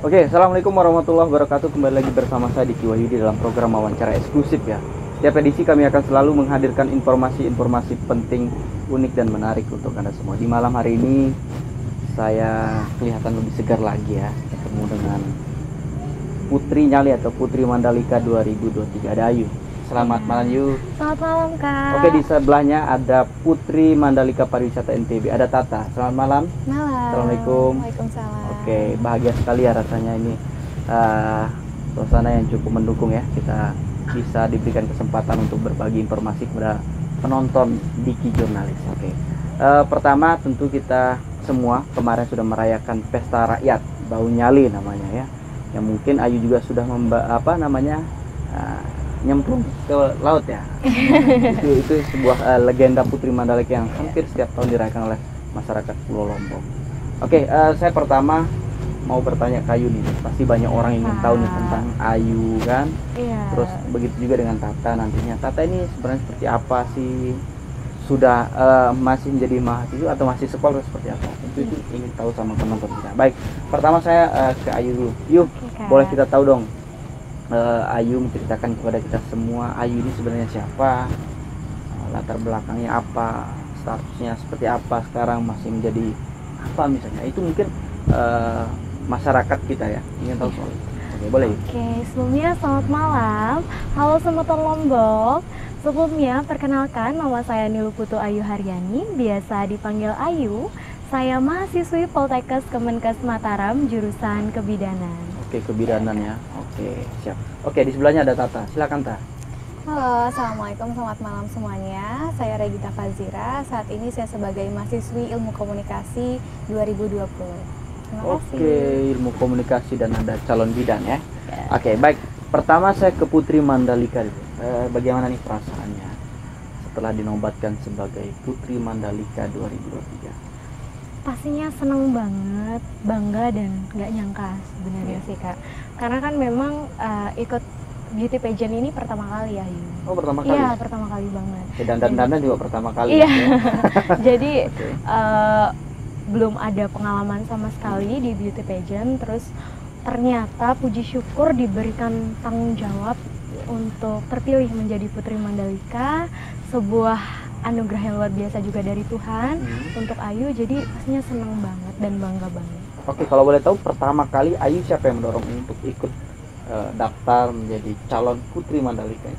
Oke, assalamualaikum warahmatullahi wabarakatuh. Kembali lagi bersama saya Diki Wahyudi dalam program wawancara eksklusif ya. Setiap edisi kami akan selalu menghadirkan informasi-informasi penting, unik dan menarik untuk Anda semua. Di malam hari ini saya kelihatan lebih segar lagi ya, ketemu dengan Putri Nyali atau Putri Mandalika 2023. Ada Ayu. Selamat malam Yu. Selamat malam Kak. Oke, di sebelahnya ada Putri Mandalika Pariwisata NTB. Ada Tata. Selamat malam. Malam. Assalamualaikum. Waalaikumsalam. Oke, bahagia sekali ya rasanya ini suasana yang cukup mendukung ya. Kita bisa diberikan kesempatan untuk berbagi informasi kepada penonton Diki Jurnalis. Oke, pertama tentu kita semua kemarin sudah merayakan pesta rakyat Bau Nyali namanya ya. Yang mungkin Ayu juga sudah nyemplung ke laut ya. itu sebuah legenda Putri Mandalika yang hampir setiap tahun dirayakan oleh masyarakat Pulau Lombok. Oke, saya pertama mau bertanya ke Ayu nih. Pasti banyak orang ingin tahu nih tentang Ayu kan. Iya. Terus begitu juga dengan Tata nantinya. Tata ini sebenarnya seperti apa sih? Sudah masih menjadi mahasiswa atau masih sekolah seperti apa? Itu ingin tahu sama penonton kita. Baik, pertama saya ke Ayu dulu. Yuk, boleh kita tahu dong. Ayu menceritakan kepada kita semua, Ayu ini sebenarnya siapa, latar belakangnya apa, statusnya seperti apa sekarang, masih menjadi apa misalnya. Itu mungkin masyarakat kita ya ingin tahu soal itu. Oke, boleh. Oke, sebelumnya selamat malam. Halo Semeton Lombok. Sebelumnya perkenalkan, nama saya Niluputu Ayu Haryani, biasa dipanggil Ayu. Saya mahasiswi Poltekkes Kemenkes Mataram, jurusan Kebidanan. Oke, kebidanan ya. Oke, siap. Oke, di sebelahnya ada Tata. Silakan Tata. Halo, assalamualaikum, selamat malam semuanya. Saya Regita Fazira. Saat ini saya sebagai mahasiswi Ilmu Komunikasi 2020. Terima kasih. Oke, ilmu komunikasi dan ada calon bidan ya. Oke, baik. Pertama saya ke Putri Mandalika. Bagaimana nih perasaannya setelah dinobatkan sebagai Putri Mandalika 2023? Pastinya seneng banget, bangga dan nggak nyangka sebenarnya sih Kak. Karena kan memang ikut beauty pageant ini pertama kali ya Ayu. Oh, pertama kali? Iya, pertama kali banget. Dan juga pertama kali. Iya. Ya? Jadi belum ada pengalaman sama sekali di beauty pageant. Terus ternyata puji syukur diberikan tanggung jawab untuk terpilih menjadi Putri Mandalika, sebuah anugerah yang luar biasa juga dari Tuhan untuk Ayu. Jadi pastinya senang banget dan bangga banget. Oke, kalau boleh tahu pertama kali Ayu siapa yang mendorong untuk ikut daftar menjadi calon Putri Mandalika?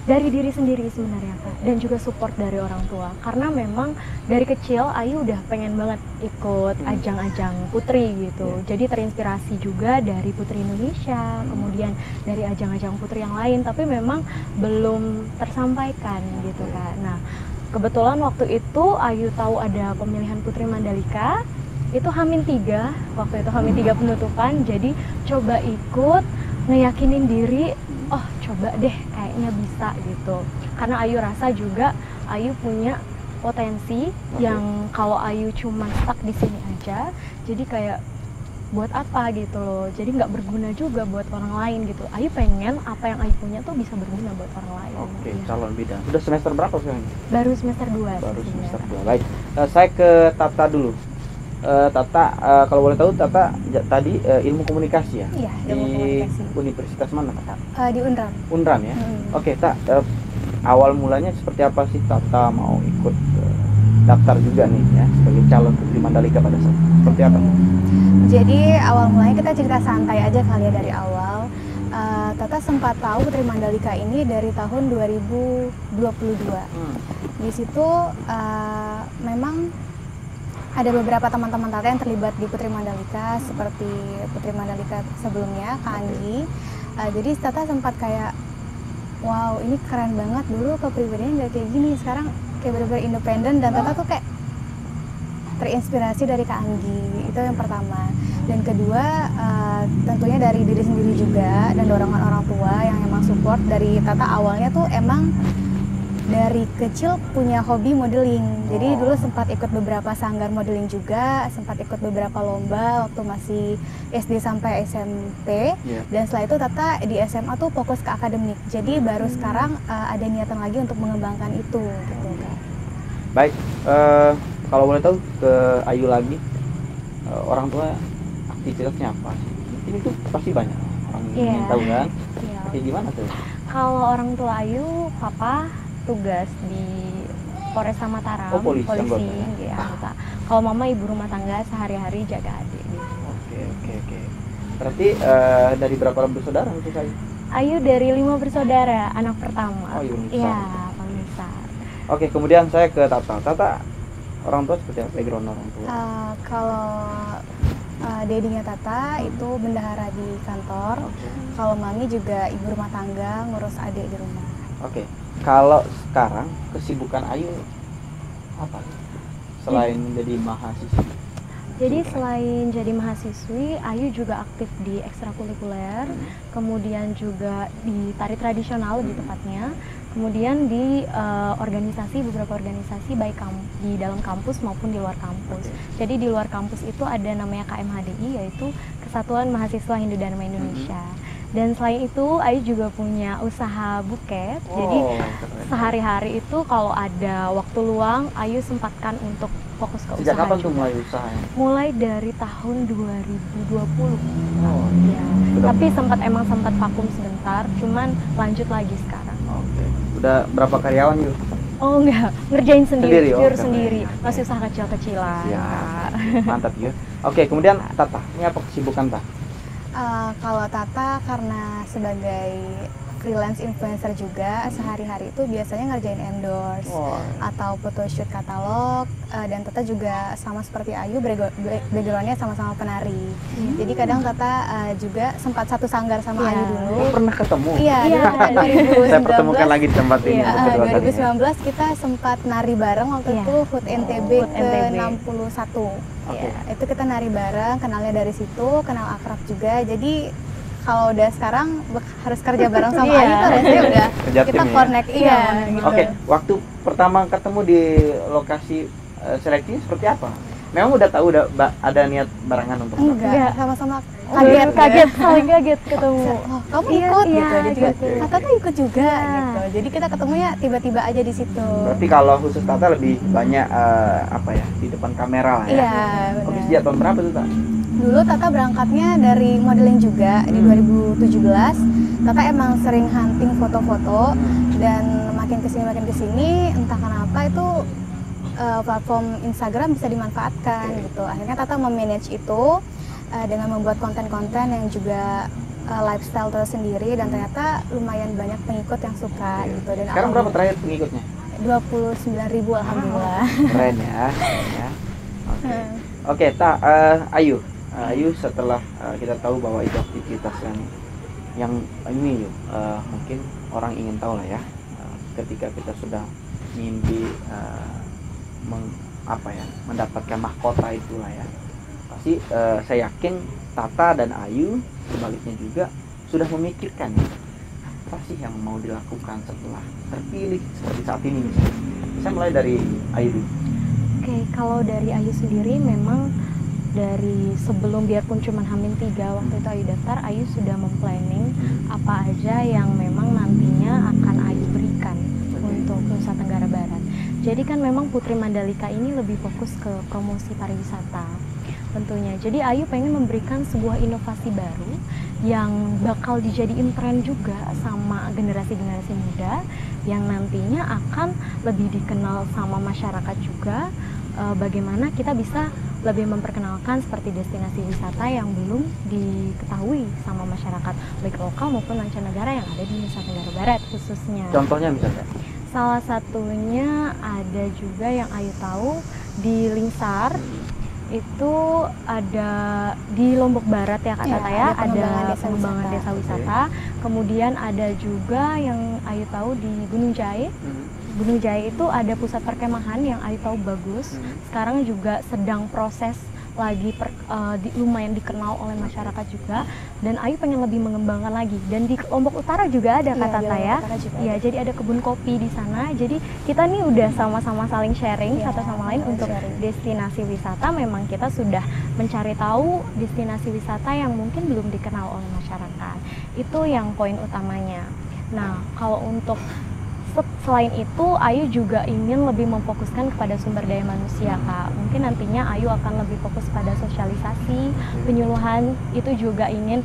Dari diri sendiri sebenarnya Kak, dan juga support dari orang tua. Karena memang dari kecil Ayu udah pengen banget ikut ajang-ajang putri gitu. Jadi terinspirasi juga dari Putri Indonesia, kemudian dari ajang-ajang putri yang lain, tapi memang belum tersampaikan gitu Kak. Nah, kebetulan waktu itu Ayu tahu ada pemilihan Putri Mandalika, itu H-3, waktu itu H-3 penutupan, jadi coba ikut, ngeyakinin diri, oh coba deh kayaknya bisa gitu. Karena Ayu rasa juga Ayu punya potensi yang kalau Ayu cuma stuck di sini aja, jadi kayak buat apa gitu loh, jadi nggak berguna juga buat orang lain gitu. Ayu pengen apa yang Ayu punya tuh bisa berguna buat orang lain. Oke, calon bidan. Sudah semester berapa sekarang? Baru semester 2. Baru semester 2. Baik, saya ke Tata dulu. Tata, kalau boleh tahu Tata tadi ilmu komunikasi ya? Iya, ilmu komunikasi. Di universitas mana Tata? Di Unram. Unram ya? Oke, awal mulanya seperti apa sih Tata mau ikut daftar juga nih ya sebagai calon Putri Mandalika pada saat seperti apa? Jadi awal mulanya kita cerita santai aja kali ya dari awal. Tata sempat tahu Putri Mandalika ini dari tahun 2022. Di situ memang ada beberapa teman-teman Tata yang terlibat di Putri Mandalika, seperti Putri Mandalika sebelumnya, Kak Anggi. Jadi Tata sempat kayak, wow ini keren banget, dulu kepribadiannya nggak kayak gini, sekarang kayak benar-benar independen. Dan Tata tuh kayak terinspirasi dari Kak Anggi, itu yang pertama. Dan kedua, tentunya dari diri sendiri juga, dan dorongan orang tua yang emang support. Dari Tata awalnya tuh emang dari kecil punya hobi modeling. Jadi dulu sempat ikut beberapa sanggar modeling juga, sempat ikut beberapa lomba waktu masih SD sampai SMP. Dan setelah itu Tata di SMA tuh fokus ke akademik. Jadi baru sekarang ada niatan lagi untuk mengembangkan itu gitu Kak. Baik, kalau boleh tahu ke Ayu lagi, orang tua aktivitasnya apa sih? ini tuh pasti banyak orang Iya. ingin tahu kan. Iya. Oke, gimana tuh? Kalau orang tua Ayu, papa tugas di Polresta Mataram, Oh, polisi, anggota. ya, anggota. Kalau mama ibu rumah tangga, sehari-hari jaga adik gitu. Oke. Berarti dari berapa bersaudara khusus Ayu? Ayu dari 5 bersaudara, anak pertama. Oh, iya, besar. Iya, paling besar. Oke, kemudian saya ke Tata. Tata, orang tua seperti apa background orang tua? Kalau dedinya Tata itu bendahara di kantor. Oke. Kalau mami juga ibu rumah tangga, ngurus adik di rumah. Oke. Kalau sekarang kesibukan Ayu apa? Selain menjadi mahasiswa. Jadi selain jadi mahasiswi, Ayu juga aktif di ekstrakurikuler, kemudian juga di tari tradisional lebih tepatnya, kemudian di beberapa organisasi baik di dalam kampus maupun di luar kampus. Jadi di luar kampus itu ada namanya KMHDI, yaitu Kesatuan Mahasiswa Hindu Dharma Indonesia. Dan selain itu, Ayu juga punya usaha buket. Jadi keren. sehari-hari itu kalau ada waktu luang, Ayu sempatkan untuk fokus ke Sejak usaha kapan tuh juga. mulai usahanya? Mulai dari tahun 2020. Oh, Ya. Udah- Tapi emang sempat vakum sebentar, cuman lanjut lagi sekarang. Oke. Udah berapa karyawan yuk? Oh enggak, ngerjain sendiri, Sendiri, pure oke. sendiri. Masih usaha kecil-kecilan. Siap. Mantap yuk. Oke, kemudian Tata, ini apa kesibukan Tata? Kalau Tata karena sebagai freelance influencer juga, sehari-hari itu biasanya ngerjain endorse atau photoshoot katalog, dan Tata juga sama seperti Ayu, backgroundnya sama-sama penari. Jadi kadang Tata juga sempat satu sanggar sama Iya. Ayu dulu. Oh, pernah ketemu? Iya, Iya. dulu tahun 2019. Saya pertemukan lagi di tempat ini. Iya, untuk kedua kalinya. 2019 kita sempat nari bareng waktu Iya. itu HUT NTB HUT ke NTB. 61. Oke. Ya, itu kita nari bareng, kenalnya dari situ, kenal akrab juga. Jadi kalau udah sekarang harus kerja bareng sama Iya. Ayu tuh rasanya udah Kerja kita tim ya? connect, iya. Gitu. Oke, waktu pertama ketemu di lokasi seleksi seperti apa? Memang udah tahu ada niat barengan untuk Enggak, Enggak. sama-sama Kaget, kaget. saling kaget ketemu. Oh, kamu Iya, ikut iya, gitu. Dia juga, gitu. Tata tuh ikut juga Iya. gitu. Jadi kita ketemunya tiba-tiba aja di situ. Berarti kalau khusus Tata lebih banyak apa ya di depan kamera lah ya. Iya, Oke, benar. sejak tahun berapa tuh Tata? Dulu Tata berangkatnya dari modeling juga di 2017. Tata emang sering hunting foto-foto dan makin kesini entah kenapa itu platform Instagram bisa dimanfaatkan gitu. Akhirnya Tata memanage itu dengan membuat konten-konten yang juga lifestyle tersendiri, dan ternyata lumayan banyak pengikut yang suka gitu. Dan Sekarang berapa terakhir pengikutnya? 29.000 alhamdulillah. Keren ya. Oke. Oke, Ayu. Ayu setelah kita tahu bahwa itu aktivitas yang ini yuk, mungkin orang ingin tahu lah ya. Ketika kita sudah mimpi mendapatkan mahkota itulah ya. Pasti saya yakin Tata dan Ayu sebaliknya juga sudah memikirkan ya, apa sih yang mau dilakukan setelah terpilih seperti saat ini misalnya. Saya mulai dari Ayu dulu. Oke, kalau dari Ayu sendiri memang dari sebelum biarpun cuma H-3 waktu itu Ayu daftar, Ayu sudah memplanning apa aja yang memang nantinya akan Ayu berikan untuk Nusa Tenggara Barat. Jadi kan memang Putri Mandalika ini lebih fokus ke promosi pariwisata tentunya. Jadi Ayu pengen memberikan sebuah inovasi baru yang bakal dijadiin tren juga sama generasi-generasi muda yang nantinya akan lebih dikenal sama masyarakat juga. Bagaimana kita bisa lebih memperkenalkan seperti destinasi wisata yang belum diketahui sama masyarakat baik lokal maupun mancanegara yang ada di Nusa Tenggara Barat khususnya. Contohnya misalnya? Salah satunya ada juga yang Ayu tahu di Lingsar, itu ada di Lombok Barat ya Kak Iya, Tata ya, ada ada pengembangan pengembangan desa desa wisata. Kemudian ada juga yang Ayu tahu di Gunung Jaya. Gunung Jaya itu ada pusat perkemahan yang Ayu tahu bagus. Sekarang juga sedang proses lagi lumayan dikenal oleh masyarakat juga, dan Ayu pengen lebih mengembangkan lagi. Dan di Lombok Utara juga ada Kak Tata ya. Iya, jadi ada kebun kopi di sana. Jadi kita nih udah sama-sama saling sharing Iya, satu sama lain untuk sharing. destinasi wisata. Memang kita sudah mencari tahu destinasi wisata yang mungkin belum dikenal oleh masyarakat. Itu yang poin utamanya. Nah, kalau untuk Selain itu, Ayu juga ingin lebih memfokuskan kepada sumber daya manusia, Kak. Mungkin nantinya Ayu akan lebih fokus pada sosialisasi, penyuluhan. Itu juga ingin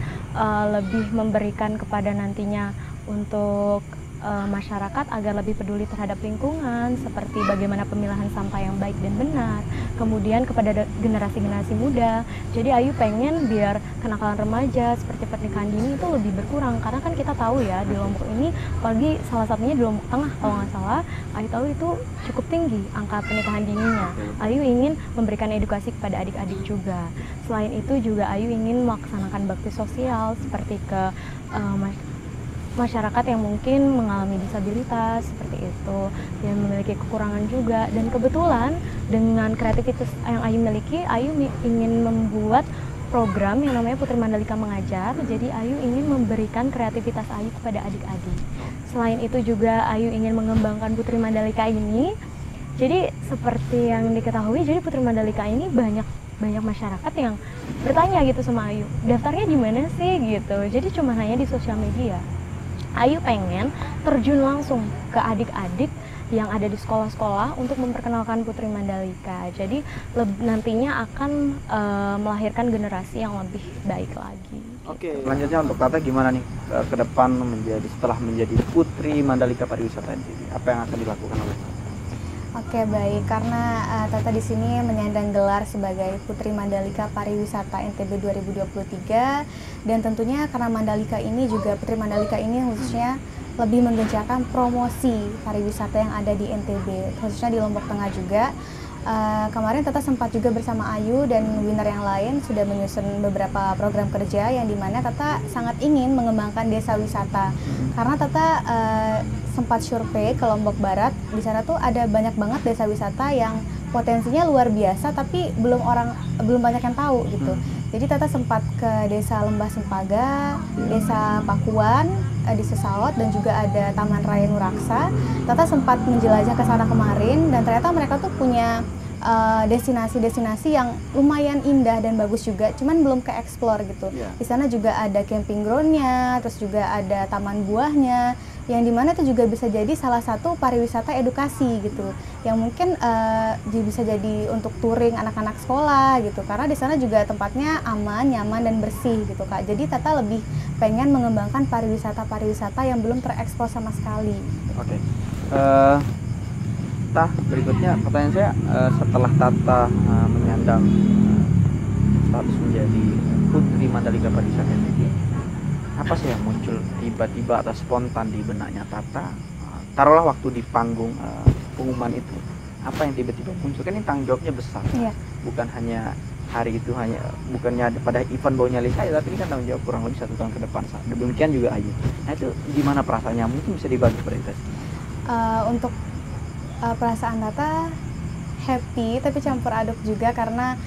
lebih memberikan kepada nantinya untuk masyarakat agar lebih peduli terhadap lingkungan, seperti bagaimana pemilahan sampah yang baik dan benar. Kemudian kepada generasi-generasi muda. Jadi Ayu pengen biar kenakalan remaja seperti pernikahan dini itu lebih berkurang, karena kan kita tahu ya di Lombok ini, apalagi salah satunya di Lombok Tengah kalau nggak salah, Ayu tahu itu cukup tinggi angka pernikahan dininya. Ayu ingin memberikan edukasi kepada adik-adik juga. Selain itu juga Ayu ingin melaksanakan bakti sosial seperti ke masyarakat yang mungkin mengalami disabilitas seperti itu, yang memiliki kekurangan juga. Dan kebetulan dengan kreativitas yang Ayu miliki, Ayu ingin membuat program yang namanya Putri Mandalika Mengajar. Jadi Ayu ingin memberikan kreativitas Ayu kepada adik-adik. Selain itu juga Ayu ingin mengembangkan Putri Mandalika ini. Jadi seperti yang diketahui, jadi Putri Mandalika ini banyak masyarakat yang bertanya gitu sama Ayu, daftarnya di mana sih gitu. Jadi cuma hanya di sosial media. Ayu pengen terjun langsung ke adik-adik yang ada di sekolah-sekolah untuk memperkenalkan Putri Mandalika. Jadi nantinya akan melahirkan generasi yang lebih baik lagi. Oke, selanjutnya untuk Tata gimana nih ke depan setelah menjadi Putri Mandalika Pariwisata NTB? Apa yang akan dilakukan oleh Tata? Oke, baik, karena Tata di sini menyandang gelar sebagai Putri Mandalika Pariwisata NTB 2023, dan tentunya karena Mandalika ini juga Putri Mandalika ini khususnya lebih menggencarkan promosi pariwisata yang ada di NTB, khususnya di Lombok Tengah juga. Kemarin Tata sempat juga bersama Ayu dan winner yang lain sudah menyusun beberapa program kerja yang dimana Tata sangat ingin mengembangkan desa wisata, karena Tata sempat survei ke Lombok Barat. Di sana tuh ada banyak banget desa wisata yang potensinya luar biasa tapi belum banyak yang tahu gitu. Jadi Tata sempat ke desa Lembah Sempaga, desa Pakuan di Sesaut, dan juga ada Taman Raya Nuraksa. Tata sempat menjelajah ke sana kemarin, dan ternyata mereka tuh punya destinasi-destinasi yang lumayan indah dan bagus juga, cuman belum ke explore gitu. Di sana juga ada camping groundnya, terus juga ada taman buahnya, yang dimana itu juga bisa jadi salah satu pariwisata edukasi gitu, yang mungkin bisa jadi untuk touring anak-anak sekolah gitu, karena di sana juga tempatnya aman, nyaman, dan bersih gitu, Kak. Jadi Tata lebih pengen mengembangkan pariwisata yang belum terekspor sama sekali. Oke. Berikutnya pertanyaan saya, setelah Tata menyandang status menjadi Putri Mandalika Pariwisata NTB, apa sih yang muncul tiba-tiba atau spontan di benaknya Tata? Taruhlah waktu di panggung pengumuman itu, apa yang tiba-tiba muncul? Kan ini tanggung jawabnya besar, bukan hanya hari itu, bukannya pada event baunya saya, tapi ini kan tanggung jawab kurang lebih 1 tahun ke depan. Demikian juga Ayu. Nah itu gimana perasaannya? Mungkin bisa dibagi pada kita. Untuk perasaan Tata happy tapi campur aduk juga, karena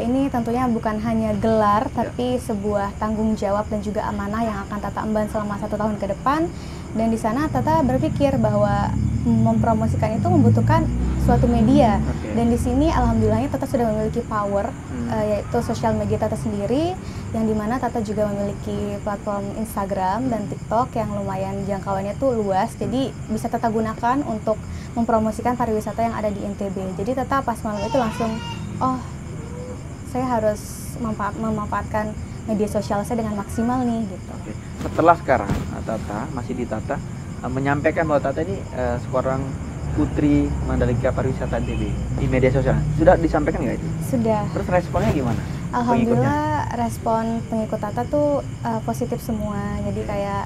ini tentunya bukan hanya gelar tapi sebuah tanggung jawab dan juga amanah yang akan Tata emban selama 1 tahun ke depan. Dan di sana Tata berpikir bahwa mempromosikan itu membutuhkan suatu media, dan di sini alhamdulillahnya Tata sudah memiliki power, yaitu sosial media Tata sendiri, yang dimana Tata juga memiliki platform Instagram dan TikTok yang lumayan jangkauannya tuh luas, jadi bisa Tata gunakan untuk mempromosikan pariwisata yang ada di NTB. Jadi Tata pas malam itu langsung, saya harus memanfaatkan media sosial saya dengan maksimal nih gitu. Setelah sekarang Tata masih di Tata menyampaikan bahwa Tata ini seorang Putri Mandalika Pariwisata NTB di media sosial, sudah disampaikan nggak itu? Sudah. Terus responnya gimana? Alhamdulillah respon pengikut Tata tuh positif semua. Jadi kayak,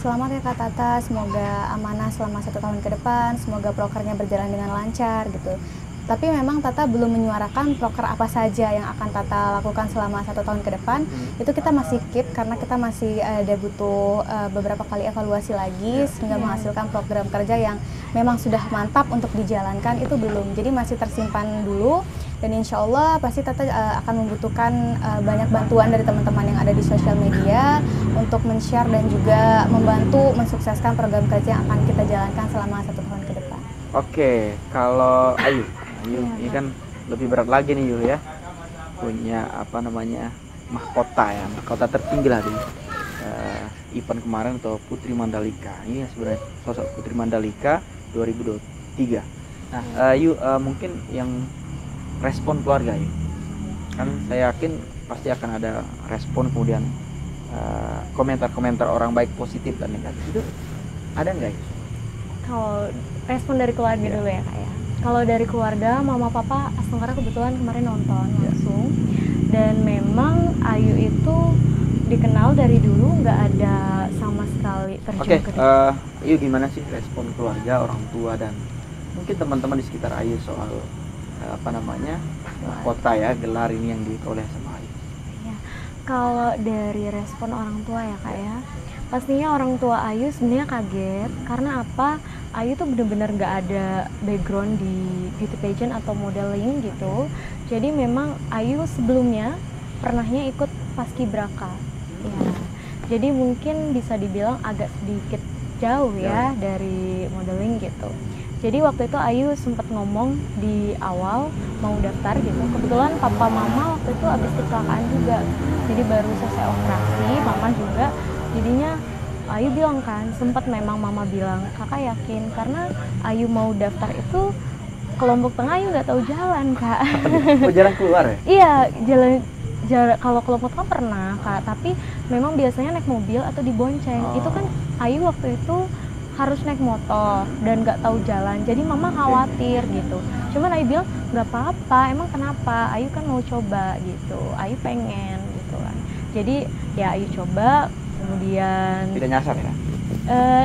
selamat ya Kak Tata, semoga amanah selama 1 tahun ke depan, semoga prokernya berjalan dengan lancar gitu. Tapi memang Tata belum menyuarakan proker apa saja yang akan Tata lakukan selama 1 tahun ke depan. Itu kita masih keep karena kita masih ada butuh beberapa kali evaluasi lagi sehingga menghasilkan program kerja yang memang sudah mantap untuk dijalankan, itu belum. Jadi masih tersimpan dulu, dan insya Allah pasti Tata akan membutuhkan banyak bantuan dari teman-teman yang ada di sosial media untuk men-share dan juga membantu mensukseskan program kerja yang akan kita jalankan selama 1 tahun ke depan. Oke, kalau Ayu ini kan lebih berat lagi nih Yu ya, punya mahkota tertinggi lah di event kemarin atau Putri Mandalika. Ini sebenarnya sosok Putri Mandalika 2023. Nah, mungkin yang respon keluarga Ayu. Kan saya yakin pasti akan ada respon, kemudian komentar-komentar orang baik positif dan negatif. Itu ada nggak Ayu? Kalau respon dari keluarga dulu ya Kak ya. Kalau dari keluarga, mama papa Astengkara kebetulan kemarin nonton langsung. Dan memang Ayu itu dikenal dari dulu nggak ada sama sekali terjun ke Ayu, gimana sih respon keluarga, orang tua dan mungkin teman-teman di sekitar Ayu soal kota ya, gelar ini yang diperoleh sama Ayu? Ya, kalau dari respon orang tua ya Kak ya, pastinya orang tua Ayu sebenarnya kaget karena apa? Ayu tuh bener-bener nggak ada background di beauty pageant atau modeling gitu. Jadi memang Ayu sebelumnya pernahnya ikut paskibraka. Ya, jadi mungkin bisa dibilang agak sedikit jauh ya dari modeling gitu. Jadi waktu itu Ayu sempat ngomong di awal mau daftar gitu. Kebetulan papa mama waktu itu habis kecelakaan juga. Jadi baru selesai operasi, mama juga. Jadinya Ayu bilang kan, sempat memang mama bilang, kakak yakin karena Ayu mau daftar itu ke Lombok Tengah Ayu nggak tahu jalan Kak. Oh, jalan keluar ya? Iya, jalan kalau ke Lombok Tengah pernah Kak, tapi memang biasanya naik mobil atau dibonceng. Itu kan Ayu waktu itu harus naik motor dan nggak tahu jalan, jadi mama khawatir gitu. Cuman Ayu bilang nggak apa-apa, emang kenapa? Ayu kan mau coba gitu, Ayu pengen gitu kan. Jadi ya Ayu coba, kemudian tidak nyasar ya?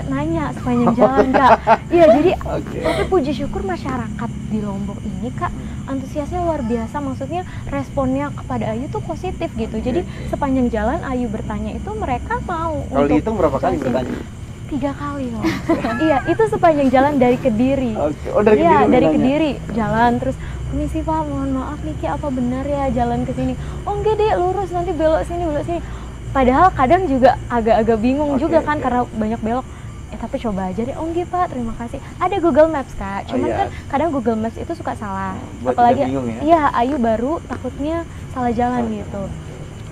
Nanya sepanjang jalan Kak. Iya, jadi tapi puji syukur masyarakat di Lombok ini Kak antusiasnya luar biasa, maksudnya responnya kepada Ayu tuh positif gitu. Jadi sepanjang jalan Ayu bertanya itu mereka mau. Kalau dihitung berapa kali bertanya? 3 kali loh. Iya, itu sepanjang jalan dari Kediri. Oh, dari Kediri. Iya, dari Kediri jalan terus, permisi Pak, mohon maaf Niki, apa benar ya jalan ke sini? Oh enggak deh, lurus nanti belok sini. Padahal kadang juga agak-agak bingung juga kan karena banyak belok. Tapi coba aja deh. Oh nggih Pak, terima kasih. Ada Google Maps Kak. Cuman kan kadang Google Maps itu suka salah. Apalagi bingung, ya? Iya, Ayu baru takutnya salah jalan gitu.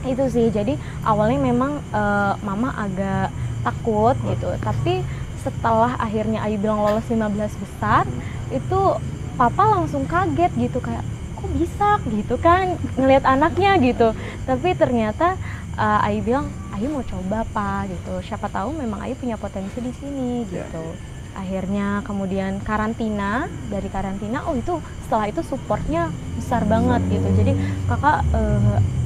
Itu sih. Jadi awalnya memang mama agak takut gitu. Tapi setelah akhirnya Ayu bilang lolos 15 besar, itu papa langsung kaget gitu, kayak kok bisa gitu kan ngelihat anaknya gitu. Tapi ternyata Ayu bilang, Ayu mau coba Pak gitu, siapa tahu memang Ayu punya potensi di sini gitu. Akhirnya kemudian karantina, dari karantina, itu setelah itu supportnya besar banget gitu. Jadi kakak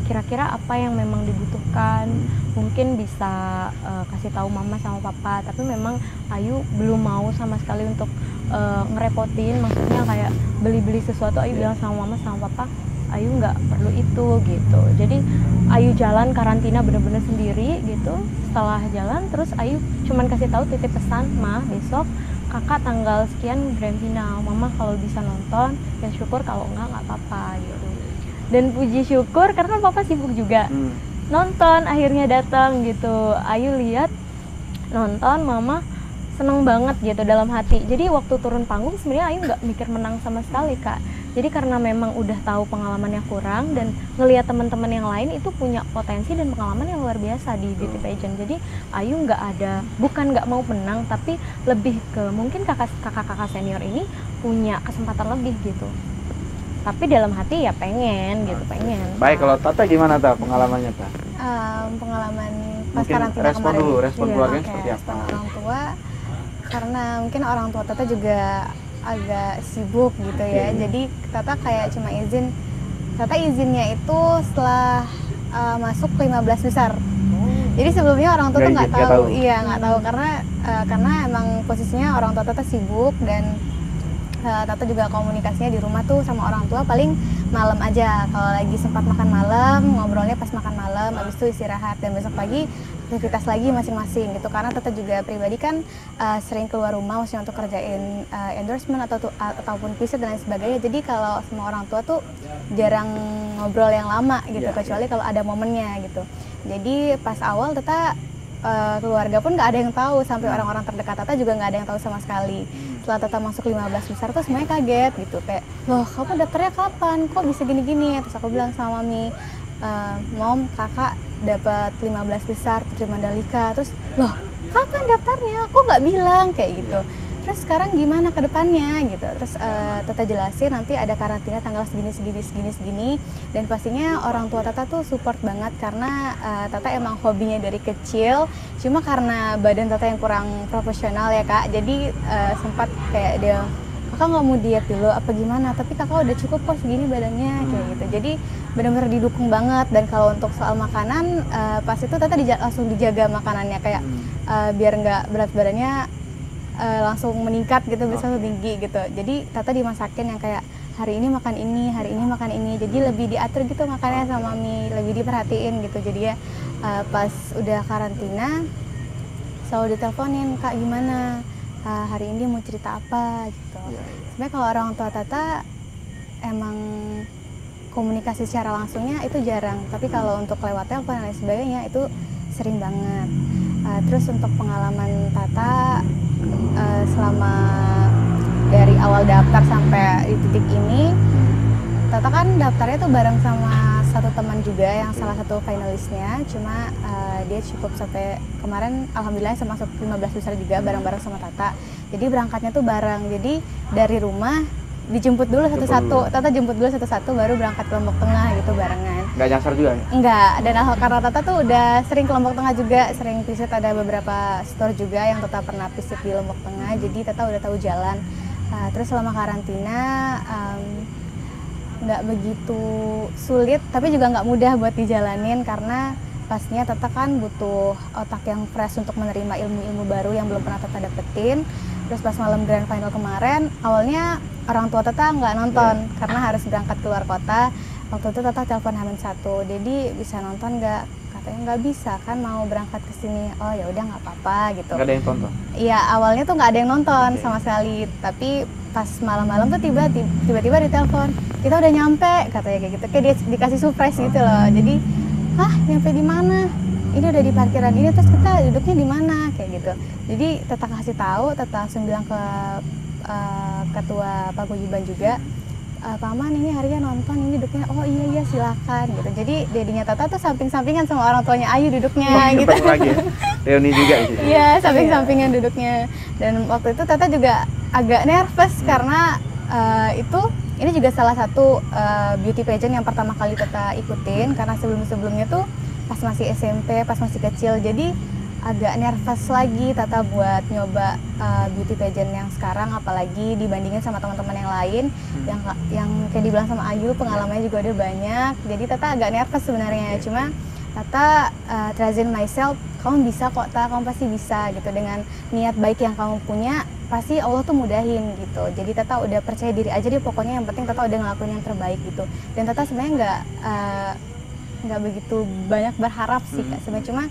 kira-kira apa yang memang dibutuhkan, mungkin bisa kasih tahu mama sama papa. Tapi memang Ayu belum mau sama sekali untuk ngerepotin, maksudnya kayak beli-beli sesuatu. Ayu bilang sama mama sama papa, Ayu nggak perlu itu gitu. Jadi Ayu jalan karantina bener-bener sendiri gitu. Setelah jalan terus Ayu cuman kasih tahu titip pesan, Ma besok kakak tanggal sekian grand final, mama kalau bisa nonton ya syukur, kalau nggak apa-apa gitu. Dan puji syukur karena papa sibuk juga nonton, akhirnya datang gitu. Ayu lihat nonton, mama seneng banget gitu dalam hati. Jadi waktu turun panggung sebenarnya Ayu nggak mikir menang sama sekali Kak. Jadi karena memang udah tahu pengalamannya kurang dan ngelihat teman-teman yang lain itu punya potensi dan pengalaman yang luar biasa di beauty pageant. Jadi Ayu bukan nggak mau menang, tapi lebih ke mungkin kakak-kakak senior ini punya kesempatan lebih gitu. Tapi dalam hati ya pengen gitu, pengen. Baik, kalau Tata gimana Tata pengalamannya Tata? Pengalaman pas Mungkin karantina respon kemarin. dulu, respon keluarganya seperti apa? Respon orang tua, karena mungkin orang tua Tata juga agak sibuk gitu ya. Jadi Tata kayak cuma izinnya itu setelah masuk 15 besar. Jadi sebelumnya orang tua tuh nggak tahu. Iya, nggak tahu karena emang posisinya orang tua Tata sibuk dan Tata juga komunikasinya di rumah tuh sama orang tua paling malam aja. Kalau lagi sempat makan malam, ngobrolnya pas makan malam, habis itu istirahat dan besok pagi aktivitas lagi masing-masing gitu. Karena Tata juga pribadi kan sering keluar rumah maksudnya untuk kerjain endorsement ataupun preset dan lain sebagainya. Jadi kalau sama orang tua tuh jarang ngobrol yang lama gitu, kecuali kalau ada momennya gitu. Jadi pas awal Tata keluarga pun nggak ada yang tahu, sampai orang-orang terdekat Tata juga nggak ada yang tahu sama sekali. Setelah Tata masuk 15 besar tuh semuanya kaget gitu, kayak loh kamu daftarnya kapan, kok bisa gini-gini. Terus aku bilang sama Mami, Mom, kakak dapat 15 besar Putri Mandalika. Terus loh kapan daftarnya? Kok nggak bilang kayak gitu. Terus sekarang gimana ke depannya gitu. Terus Tata jelasin nanti ada karantina tanggal segini dan pastinya orang tua Tata tuh support banget karena Tata emang hobinya dari kecil, cuma karena badan Tata yang kurang proporsional ya Kak, jadi sempat kayak dia, kakak nggak mau diet dulu apa gimana, tapi kakak udah cukup kok segini badannya kayak gitu. Jadi benar-benar didukung banget. Dan kalau untuk soal makanan pas itu Tata langsung dijaga makanannya kayak biar nggak berat badannya langsung meningkat gitu, bisa tinggi gitu. Jadi Tata dimasakin yang kayak hari ini makan ini, hari ini makan ini. Jadi lebih diatur gitu makannya sama Mami, lebih diperhatiin gitu. Jadi ya pas udah karantina selalu diteleponin, Kak gimana? Hari ini mau cerita apa gitu. Sebenarnya kalau orang tua Tata emang komunikasi secara langsungnya itu jarang. Tapi kalau untuk lewat telepon dan lain sebagainya itu sering banget. Terus untuk pengalaman Tata selama dari awal daftar sampai di titik ini, Tata kan daftarnya tuh bareng sama satu teman juga yang salah satu finalisnya, cuma dia cukup sampai kemarin alhamdulillah masuk 15 besar juga bareng-bareng sama Tata. Jadi berangkatnya tuh bareng, jadi dari rumah dijemput dulu satu-satu, Tata jemput dulu satu-satu baru berangkat ke Lombok Tengah gitu barengan. Nggak nyasar juga ya? Enggak, dan karena Tata tuh udah sering ke Lombok Tengah juga, sering visit, ada beberapa store juga yang Tata pernah visit di Lombok Tengah, jadi Tata udah tahu jalan. Terus selama karantina nggak begitu sulit, tapi juga nggak mudah buat dijalanin karena pastinya Tata kan butuh otak yang fresh untuk menerima ilmu-ilmu baru yang belum pernah Tata dapetin. Terus pas malam grand final kemarin, awalnya orang tua Tata nggak nonton karena harus berangkat keluar kota. Waktu itu Tata telepon H-1, jadi bisa nonton nggak? Katanya nggak bisa, kan mau berangkat ke sini. Oh ya udah nggak apa-apa gitu. Nggak ada yang tonton? Iya, awalnya tuh nggak ada yang nonton sama sekali. Tapi pas malam-malam tuh tiba-tiba ditelepon, kita udah nyampe, katanya kayak gitu. Kayak dia dikasih surprise gitu loh. Jadi, nyampe di mana? Ini udah di parkiran ini, terus kita duduknya di mana? Kayak gitu. Jadi Tata kasih tahu, Tata langsung bilang ke ketua paguyuban juga, Paman ini harinya nonton, ini duduknya, oh iya silakan gitu. Jadi dedinya Tata tuh samping-sampingan sama orang tuanya Ayu duduknya gitu. Lagi ya? Reuni juga di sini. Iya, samping-sampingan duduknya. Dan waktu itu Tata juga agak nervous karena ini juga salah satu beauty pageant yang pertama kali Tata ikutin, karena sebelum-sebelumnya tuh pas masih SMP, pas masih kecil. Jadi agak nervous lagi Tata buat nyoba beauty pageant yang sekarang, apalagi dibandingin sama teman-teman yang lain yang kayak dibilang sama Ayu pengalamannya juga udah banyak. Jadi Tata agak nervous sebenarnya, cuma Tata trustin myself, kamu bisa kok Ta, kamu pasti bisa gitu. Dengan niat baik yang kamu punya, pasti Allah tuh mudahin gitu. Jadi Tata udah percaya diri aja deh, pokoknya yang penting Tata udah ngelakuin yang terbaik gitu. Dan Tata sebenarnya nggak begitu banyak berharap sih Kak, sebenarnya, cuma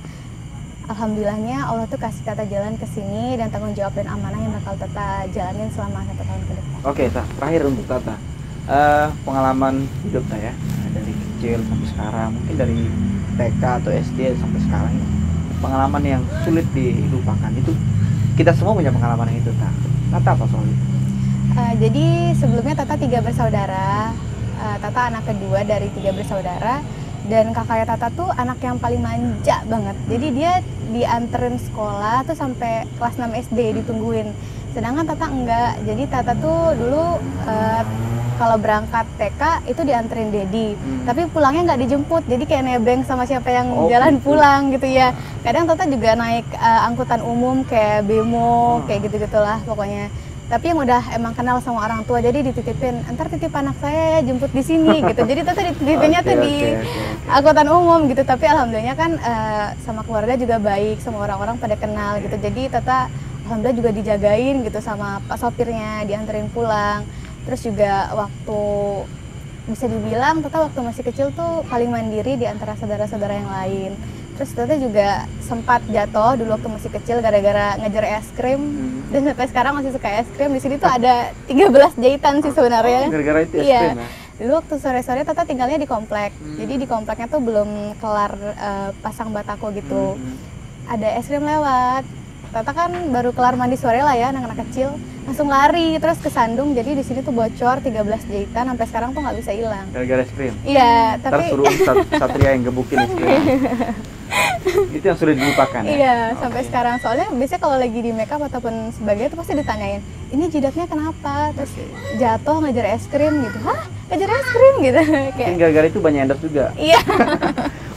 alhamdulillahnya Allah tuh kasih Tata jalan ke sini dan tanggung jawab dan amanah yang bakal Tata jalanin selama 1 tahun ke depan. Oke, terakhir untuk Tata, pengalaman hidup ya, dari kecil sampai sekarang, mungkin dari TK atau SD sampai sekarang, pengalaman yang sulit dilupakan itu, kita semua punya pengalaman yang itu, Tata apa soal itu? Jadi sebelumnya Tata 3 bersaudara, Tata anak kedua dari 3 bersaudara. Dan kakaknya Tata tuh anak yang paling manja banget. Jadi dia dianterin sekolah tuh sampai kelas 6 SD ditungguin. Sedangkan Tata enggak. Jadi Tata tuh dulu kalau berangkat TK itu dianterin Dedi. Tapi pulangnya nggak dijemput. Jadi kayak nebeng sama siapa yang jalan pulang gitu ya. Kadang Tata juga naik angkutan umum kayak bemo, kayak gitu-gitulah pokoknya. Tapi yang udah emang kenal sama orang tua, jadi dititipin, entar titip anak saya ya, jemput di sini gitu. Jadi Tata dititipinnya tuh di angkutan umum gitu. Tapi alhamdulillahnya kan sama keluarga juga baik, sama orang-orang pada kenal gitu. Jadi Tata alhamdulillah juga dijagain gitu sama pak sopirnya, dianterin pulang. Terus juga waktu bisa dibilang Tata waktu masih kecil tuh paling mandiri di antara saudara-saudara yang lain. Terus Tata juga sempat jatuh dulu waktu masih kecil gara-gara ngejar es krim. Dan sampai sekarang masih suka es krim. Di sini tuh ada 13 jahitan sih sebenarnya. Gara-gara itu es iya. krim ya? Dulu waktu sore-sore Tata tinggalnya di komplek. Jadi di kompleknya tuh belum kelar pasang batako gitu. Ada es krim lewat. Tata kan baru kelar mandi sore lah ya, anak-anak kecil langsung lari terus ke Sandung. Jadi di sini tuh bocor 13 jahitan sampai sekarang tuh nggak bisa hilang. Gara-gara es krim. Iya, Ntar tapi suruh Satria yang gebukin es krim. Itu yang sudah dilupakan ya. iya sampai Oke. sekarang. Soalnya biasanya kalau lagi di makeup ataupun sebagainya tuh pasti ditanyain, ini jidatnya kenapa? Terus Oke. jatuh ngejar es krim gitu. Hah? Ngejar es krim gitu. Mungkin Kayak gara-gara itu banyak endorse juga. iya.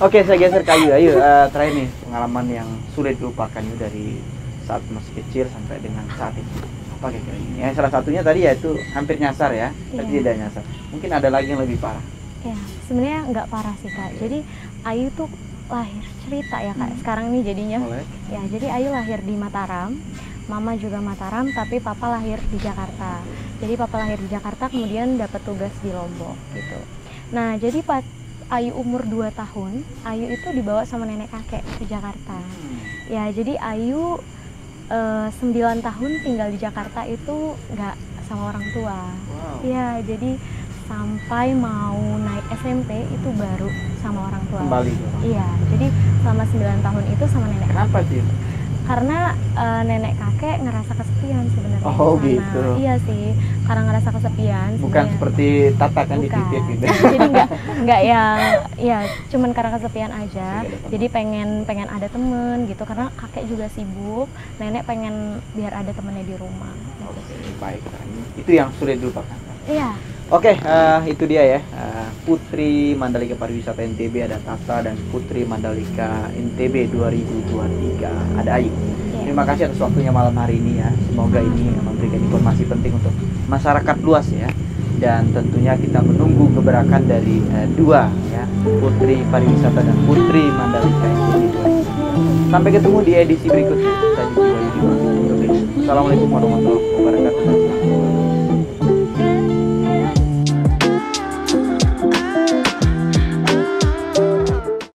Oke, saya geser ke Ayu. Ayu, terakhir nih pengalaman yang sulit dilupakan yuk dari saat masih kecil sampai dengan saat ini. Apa kira-kira ini? Ya, salah satunya tadi ya itu hampir nyasar ya, tapi Iya. tidak nyasar. Mungkin ada lagi yang lebih parah. Ya, sebenarnya nggak parah sih Kak. Jadi Ayu tuh lahir cerita ya Kak. Sekarang nih jadinya. Mulai. Ya, jadi Ayu lahir di Mataram. Mama juga Mataram, tapi papa lahir di Jakarta. Jadi papa lahir di Jakarta, kemudian dapat tugas di Lombok gitu. Nah, jadi pas Ayu umur 2 tahun, Ayu itu dibawa sama nenek kakek ke Jakarta. Ya, jadi Ayu 9 tahun tinggal di Jakarta itu nggak sama orang tua. Wow. Iya, jadi sampai mau naik SMP itu baru sama orang tua. Kembali ke orang. Iya, jadi selama 9 tahun itu sama nenek. Kenapa sih? Karena nenek kakek ngerasa kesepian sebenarnya. Oh, di sana. gitu. Iya sih, karena ngerasa kesepian. Bukan sebenarnya. seperti Tata kan di Bukan. titik gitu. Jadi nggak yang, ya cuman karena kesepian aja. Jadi ada teman. Jadi pengen ada temen gitu, karena kakek juga sibuk. Nenek pengen biar ada temennya di rumah. Oke, baik. Itu yang sulit dilupakan. Iya. Oke, itu dia ya. Putri Mandalika Pariwisata NTB ada Tata dan Putri Mandalika NTB 2023 ada Ayu. Iya. Terima kasih atas waktunya malam hari ini ya. Semoga ini memberikan informasi penting untuk masyarakat luas ya. Dan tentunya kita menunggu gebrakan dari dua ya, Putri Pariwisata dan Putri Mandalika NTB 2023. Sampai ketemu di edisi berikutnya. Saya Yudi Wahyudi. Assalamualaikum warahmatullahi wabarakatuh.